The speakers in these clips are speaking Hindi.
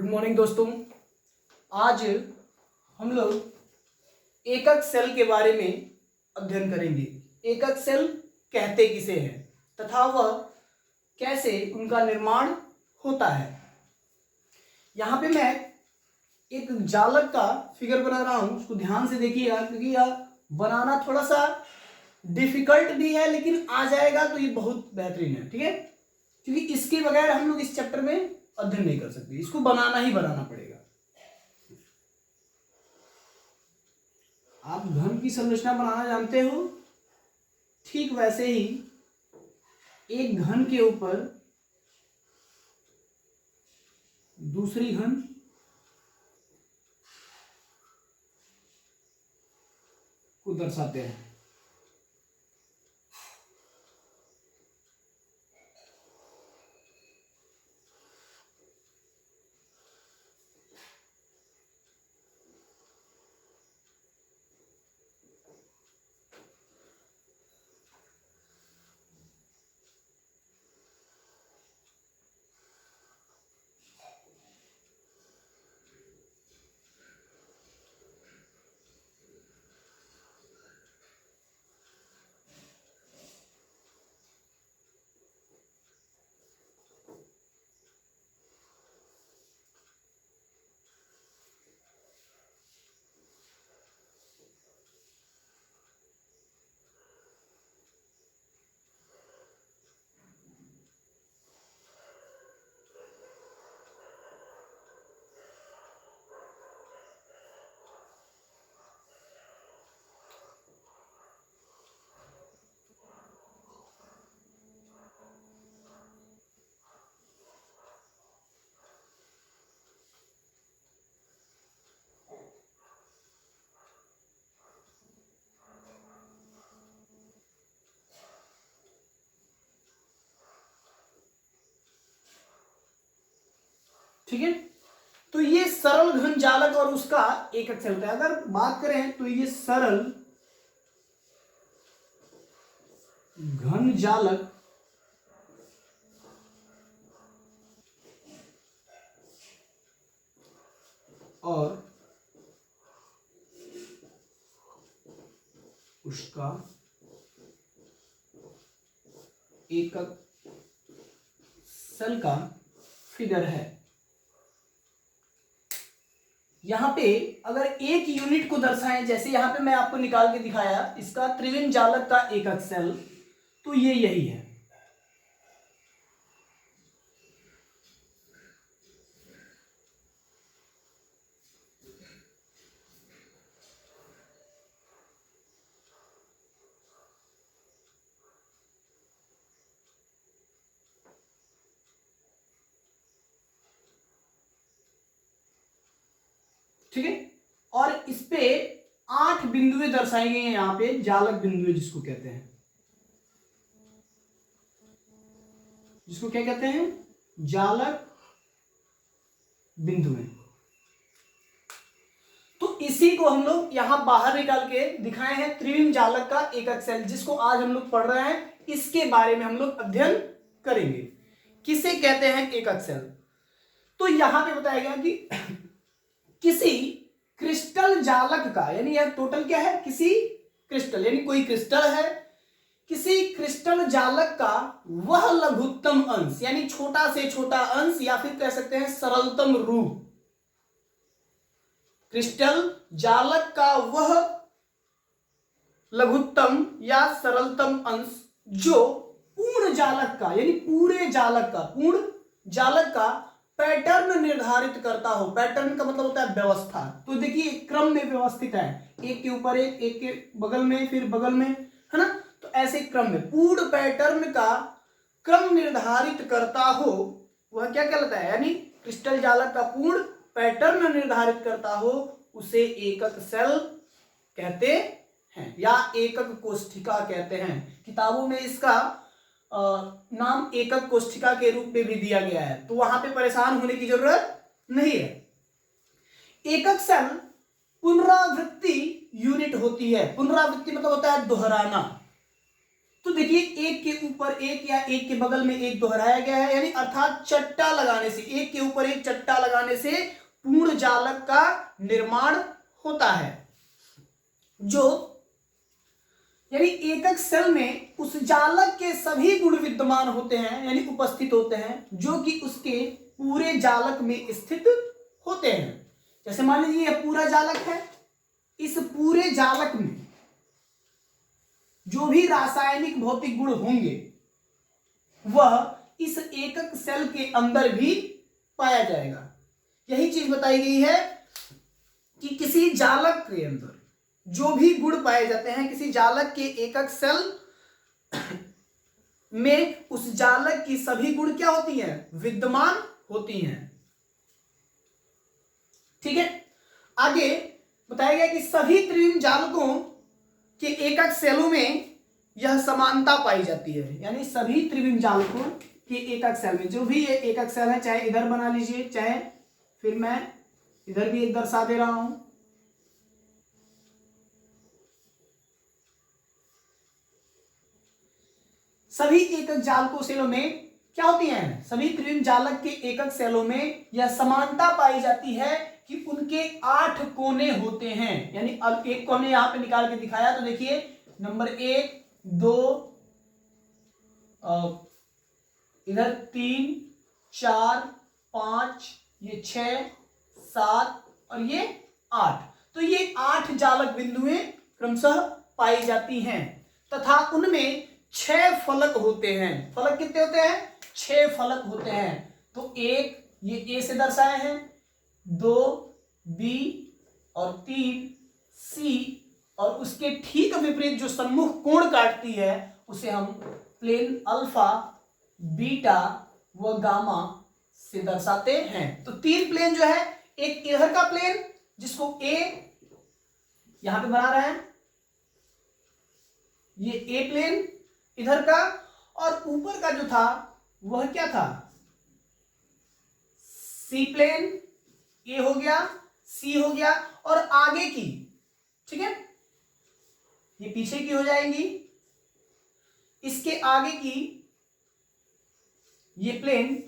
गुड मॉर्निंग दोस्तों। आज हम लोग एकक सेल के बारे में अध्ययन करेंगे। एकक सेल कहते किसे हैं तथा वह कैसे उनका निर्माण होता है। यहाँ पे मैं एक जालक का फिगर बना रहा हूं, उसको ध्यान से देखिएगा क्योंकि यह बनाना थोड़ा सा डिफिकल्ट भी है, लेकिन आ जाएगा तो ये बहुत बेहतरीन है। ठीक है, क्योंकि इसके बगैर हम लोग इस चैप्टर में अध्ययन नहीं कर सकते, इसको बनाना ही बनाना पड़ेगा। आप घन की संरचना बनाना जानते हो, ठीक वैसे ही एक घन के ऊपर दूसरी घन को दर्शाते हैं। ठीक है, तो ये सरल घन जालक और उसका एकक सेल होता है। अगर बात करें तो ये सरल घन जालक और उसका एकक सेल का फिगर है। यहां पे अगर एक यूनिट को दर्शाएं, जैसे यहां पे मैं आपको निकाल के दिखाया इसका त्रिविम जालक का एकक सेल, तो ये यही है। ठीक है, और इस पे 8 बिंदुएं दर्शाई गई हैं यहां पे, जालक बिंदुएं जिसको कहते हैं, जिसको क्या कहते हैं, जालक बिंदुएं। तो इसी को हम लोग यहां बाहर निकाल के दिखाए हैं, त्रिविम जालक का एकक सेल, जिसको आज हम लोग पढ़ रहे हैं। इसके बारे में हम लोग अध्ययन करेंगे, किसे कहते हैं एकक सेल। तो यहां पे बताया गया कि किसी क्रिस्टल जालक का, यानी यह टोटल क्या है, किसी क्रिस्टल यानी कोई क्रिस्टल है, किसी क्रिस्टल जालक का वह लघुत्तम अंश यानी छोटा से छोटा अंश, या फिर कह सकते हैं सरलतम रूप। क्रिस्टल जालक का वह लघुत्तम या सरलतम अंश जो पूर्ण जालक का यानी पूरे जालक का, पूर्ण जालक का पैटर्न निर्धारित करता हो। पैटर्न का मतलब होता है व्यवस्था। तो देखिए क्रम में व्यवस्थित है, एक के ऊपर एक, एक के बगल में, फिर बगल में, है ना। तो ऐसे क्रम में पूर्ण पैटर्न का क्रम निर्धारित करता हो, वह क्या कहलाता है, यानी क्रिस्टल जालक का पूर्ण पैटर्न निर्धारित करता हो, उसे एकक सेल कहते हैं या एकक कोष्ठिका कहते हैं। किताबों में इसका नाम एकक कोष्ठिका के रूप में भी दिया गया है, तो वहां पे परेशान होने की जरूरत नहीं है। एकक सेल पुनरावृत्ति यूनिट होती है। पुनरावृत्ति मतलब होता है दोहराना। तो देखिए एक के ऊपर एक या एक के बगल में एक दोहराया गया है, यानी अर्थात चट्टा लगाने से, एक के ऊपर एक चट्टा लगाने से पूर्ण जालक का निर्माण होता है, जो यानी एकक सेल में उस जालक के सभी गुण विद्यमान होते हैं, यानी उपस्थित होते हैं, जो कि उसके पूरे जालक में स्थित होते हैं। जैसे मान लीजिए यह पूरा जालक है, इस पूरे जालक में जो भी रासायनिक भौतिक गुण होंगे वह इस एकक सेल के अंदर भी पाया जाएगा। यही चीज बताई गई है कि किसी जालक के अंदर जो भी गुण पाए जाते हैं, किसी जालक के एकक सेल में उस जालक की सभी गुण क्या होती हैं? विद्यमान होती हैं। ठीक है, आगे बताया गया कि सभी त्रिविम जालकों के एकक सेलों में यह समानता पाई जाती है, यानी सभी त्रिविम जालकों के एकक सेल में जो भी ये एकक सेल है, चाहे इधर बना लीजिए, चाहे फिर मैं इधर भी एक दर्शा दे रहा हूं, सभी एकक जालकों सेलों में क्या होती हैं? सभी त्रिविम जालक के एकक सेलों में यह समानता पाई जाती है कि उनके 8 कोने होते हैं, यानी अब एक को हमने यहां पे निकाल के दिखाया, तो देखिए नंबर 1 2 इधर 3 4 5 ये 6 7 और ये 8, तो ये 8 जालक बिंदुएं क्रमशः पाई जाती हैं तथा उनमें 6 फलक होते हैं। फलक कितने होते हैं? 6 फलक होते हैं। तो एक ये ए से दर्शाए हैं, 2 बी और 3 सी, और उसके ठीक विपरीत जो सम्मुख कोण काटती है उसे हम प्लेन अल्फा बीटा व गामा से दर्शाते हैं। तो 3 प्लेन जो है, एक इधर का प्लेन जिसको ए यहां पे बना रहे हैं, ये ए प्लेन इधर का, और ऊपर का जो था वह क्या था? सी प्लेन, ए हो गया, सी हो गया, और आगे की, ठीक है, ये पीछे की हो जाएंगी, इसके आगे की ये प्लेन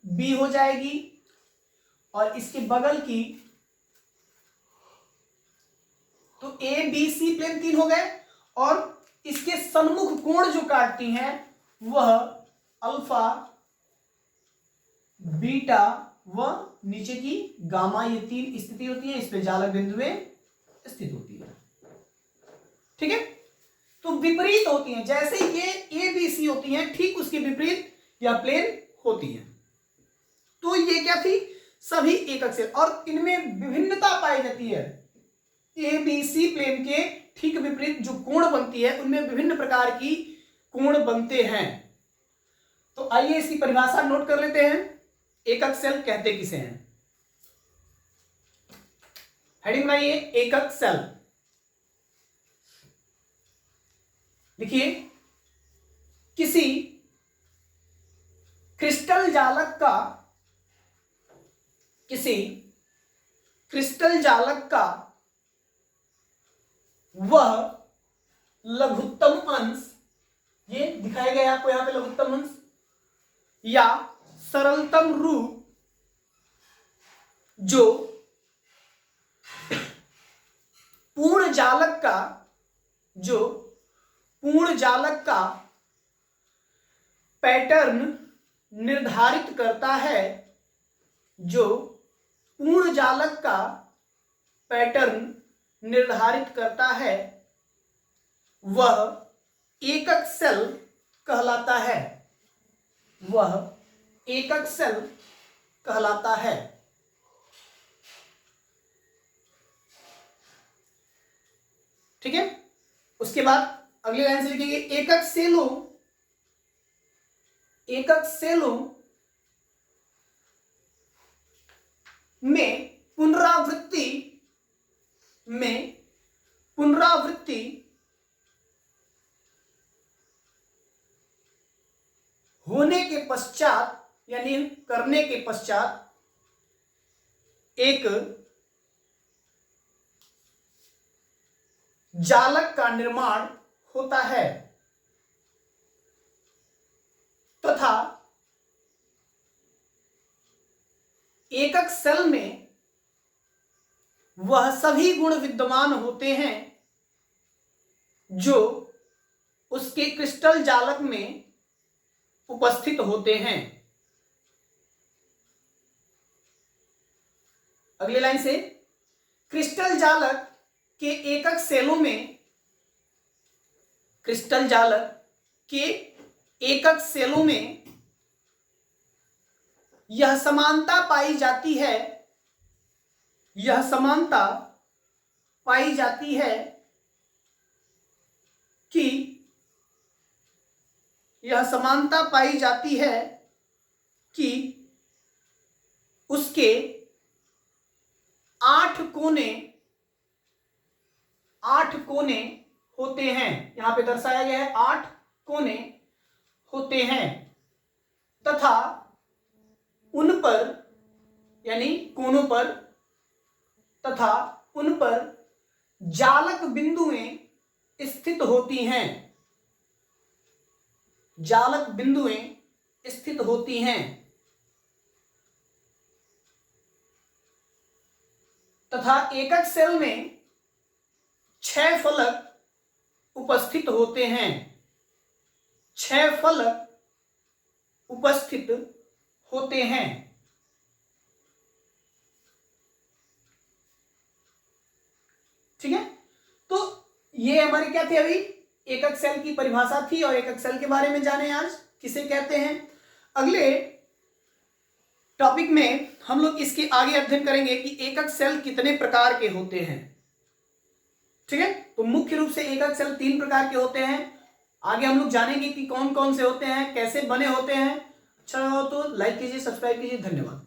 बी हो जाएगी, और इसके बगल की, तो ए बी सी प्लेन 3 हो गए, और इसके सन्मुख कोण जो काटती हैं वह अल्फा बीटा व नीचे की गामा, ये 3 स्थिति होती है, इस पे जालक बिंदुएं स्थित होती है। ठीक है, तो विपरीत होती हैं, जैसे ये ए बी सी होती हैं, ठीक उसके विपरीत यह प्लेन होती है। तो ये क्या थी? सभी एकक सेल, और इनमें विभिन्नता पाई जाती है। ए बी सी प्लेन के ठीक विपरीत जो कोण बनती है उनमें विभिन्न प्रकार की कोण बनते हैं। तो आइए इसकी परिभाषा नोट कर लेते हैं। एकक सेल कहते किसे हैं? हेडिंग बनाइए, एकक सेल। लिखिए, किसी क्रिस्टल जालक का वह लघुत्तम अंश, ये दिखाया गया आपको यहां पे लघुत्तम अंश, या सरलतम रूप जो पूर्ण जालक का पैटर्न निर्धारित करता है, जो पूर्ण जालक का पैटर्न निर्धारित करता है, वह एकक सेल कहलाता है। वह एकक सेल कहलाता है। ठीक है, उसके बाद अगली लाइन से लिखेंगे, एकक सेलों में पुनरावृत्ति होने के पश्चात, यानी करने के पश्चात, एक जालक का निर्माण होता है। तथा एकक सेल में वह सभी गुण विद्यमान होते हैं जो उसके क्रिस्टल जालक में उपस्थित होते हैं। अगली लाइन से, क्रिस्टल जालक के एकक सेलों में, क्रिस्टल जालक के एकक सेलों में यह समानता पाई जाती है, यह समानता पाई जाती है कि यह समानता पाई जाती है कि उसके 8 कोने होते हैं। यहां पे दर्शाया गया है 8 कोने होते हैं तथा उन पर यानी कोनों पर तथा उन पर जालक बिंदुएं स्थित होती हैं, जालक बिंदुएं स्थित होती हैं तथा एकक सेल में 6 फलक उपस्थित होते हैं, 6 फलक उपस्थित होते हैं। ठीक है, तो ये हमारे क्या थे, अभी एकक सेल की परिभाषा थी और एकक सेल के बारे में जाने आज किसे कहते हैं। अगले टॉपिक में हम लोग इसके आगे अध्ययन करेंगे कि एकक सेल कितने प्रकार के होते हैं। ठीक है, तो मुख्य रूप से एकक सेल 3 प्रकार के होते हैं। आगे हम लोग जानेंगे कि कौन कौन से होते हैं, कैसे बने होते हैं। अच्छा हो तो लाइक कीजिए, सब्सक्राइब कीजिए। धन्यवाद।